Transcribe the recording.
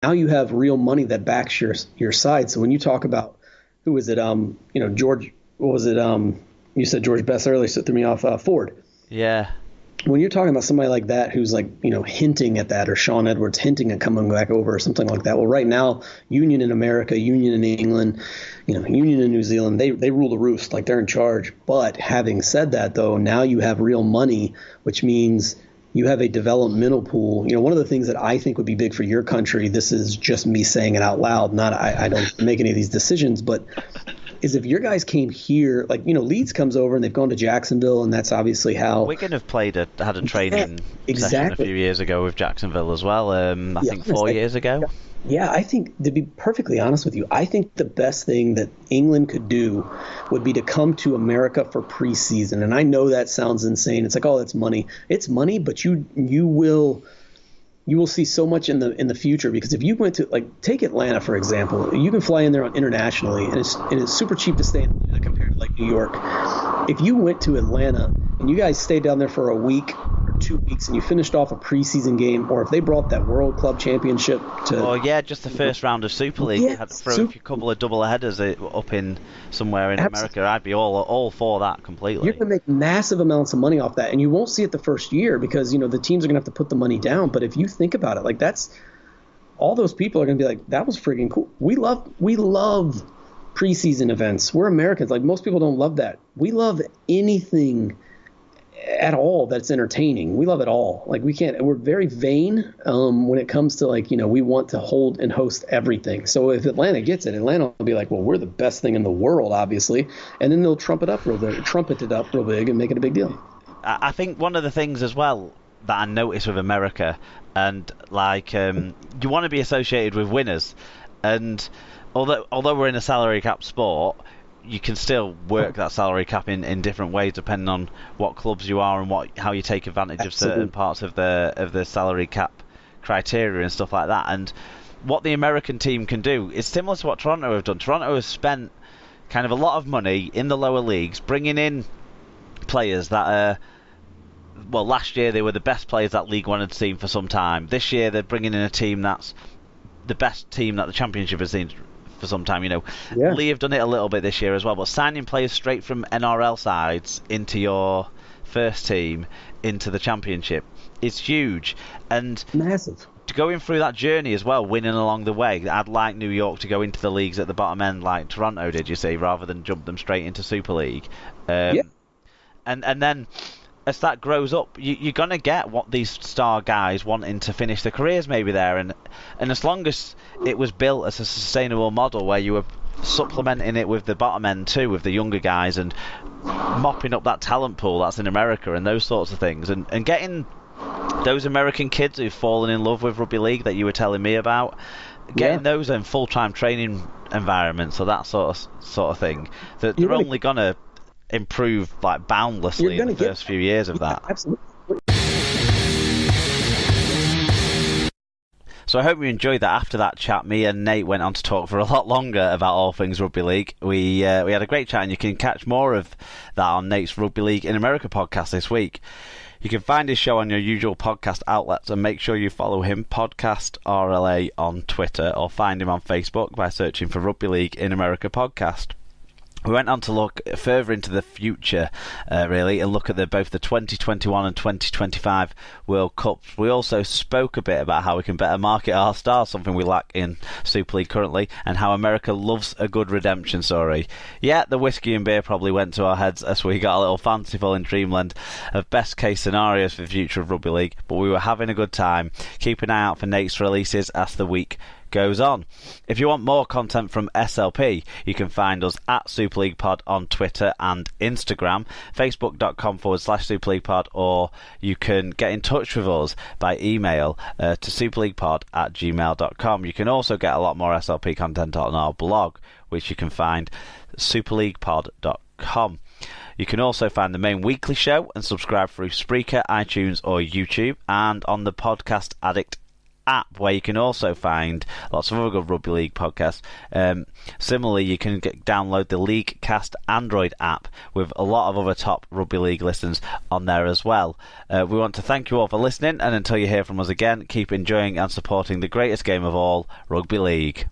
now you have real money that backs your side. So when you talk about who was it, George, what was it? You said George Best earlier, so it threw me off. Ford. Yeah. When you're talking about somebody like that who's like, hinting at that, or Sean Edwards hinting at coming back over or something like that. Well, right now, union in America, union in England, union in New Zealand, they rule the roost, like they're in charge. But having said that, though, now you have real money, which means you have a developmental pool. One of the things that I think would be big for your country, this is just me saying it out loud, not I don't make any of these decisions, but is if your guys came here, like, Leeds comes over and they've gone to Jacksonville, and that's obviously how Wigan have had a training session a few years ago with Jacksonville as well. I think 4 years ago. Yeah, I think, to be perfectly honest with you, I think the best thing that England could do would be to come to America for preseason. And I know that sounds insane. It's like, oh, that's money. It's money, but you will see so much in the future, because if you went to, like, take Atlanta for example, you can fly in there internationally, and it's super cheap to stay in Atlanta compared to like New York. If you went to Atlanta and you guys stayed down there for a week or 2 weeks and you finished off a preseason game, or if they brought that World Club Championship to, or just the first round of Super League, had to throw a couple of double headers up in somewhere in America, I'd be all for that completely. You're going to make massive amounts of money off that, and you won't see it the first year because the teams are going to have to put the money down. But if you think about it, like, that's all those people are going to be like, that was freaking cool. We love preseason events. We're Americans. Like, most people don't love that. We love anything at all that's entertaining. We love it all. Like, we're very vain when it comes to, like, we want to hold and host everything. So if Atlanta gets it, Atlanta will be like, well, we're the best thing in the world, obviously. And then they'll trumpet it up real big and make it a big deal. I think one of the things as well that I notice with America, and like, you want to be associated with winners, and although we're in a salary cap sport, you can still work that salary cap in different ways depending on what clubs you are and how you take advantage of certain parts of the salary cap criteria and stuff like that. And what the American team can do is similar to what Toronto have done. Toronto has spent kind of a lot of money in the lower leagues, bringing in players that are, well, last year they were the best players that League One had seen for some time. This year they're bringing in a team that's the best team that the Championship has seen for some time. Lee have done it a little bit this year as well, but signing players straight from NRL sides into your first team into the Championship is huge, and massive. Going through that journey as well, winning along the way. I'd like New York to go into the leagues at the bottom end like Toronto did, you see, rather than jump them straight into Super League. And then as that grows up, you're going to get what these star guys wanting to finish their careers maybe there. And as long as it was built as a sustainable model where you were supplementing it with the bottom end too, with the younger guys, and mopping up that talent pool that's in America and those sorts of things, and getting those American kids who've fallen in love with rugby league that you were telling me about, getting those in full-time training environments, so that sort of thing, that they're only going to improve like boundlessly in the first few years of that. Absolutely. So I hope you enjoyed that. After that chat, me and Nate went on to talk for a lot longer about all things rugby league. We had a great chat, and you can catch more of that on Nate's Rugby League in America podcast this week. You can find his show on your usual podcast outlets, and make sure you follow him, Podcast RLA, on Twitter, or find him on Facebook by searching for Rugby League in America podcast. We went on to look further into the future, really, and look at both the 2021 and 2025 World Cups. We also spoke a bit about how we can better market our stars, something we lack in Super League currently, and how America loves a good redemption story. Yeah, the whiskey and beer probably went to our heads as we got a little fanciful in dreamland of best case scenarios for the future of Rugby League, but we were having a good time. Keep an eye out for Nate's releases as the week goes on. If you want more content from SLP, you can find us at Super League Pod on Twitter and Instagram, facebook.com/Super League Pod, or you can get in touch with us by email to superleaguepod@gmail.com. You can also get a lot more SLP content on our blog, which you can find superleaguepod.com. You can also find the main weekly show and subscribe through Spreaker, iTunes or YouTube, and on the Podcast Addict app where you can also find lots of other good Rugby League podcasts. Similarly, you can download the LeagueCast Android app with a lot of other top Rugby League listens on there as well. We want to thank you all for listening, and until you hear from us again, keep enjoying and supporting the greatest game of all, Rugby League.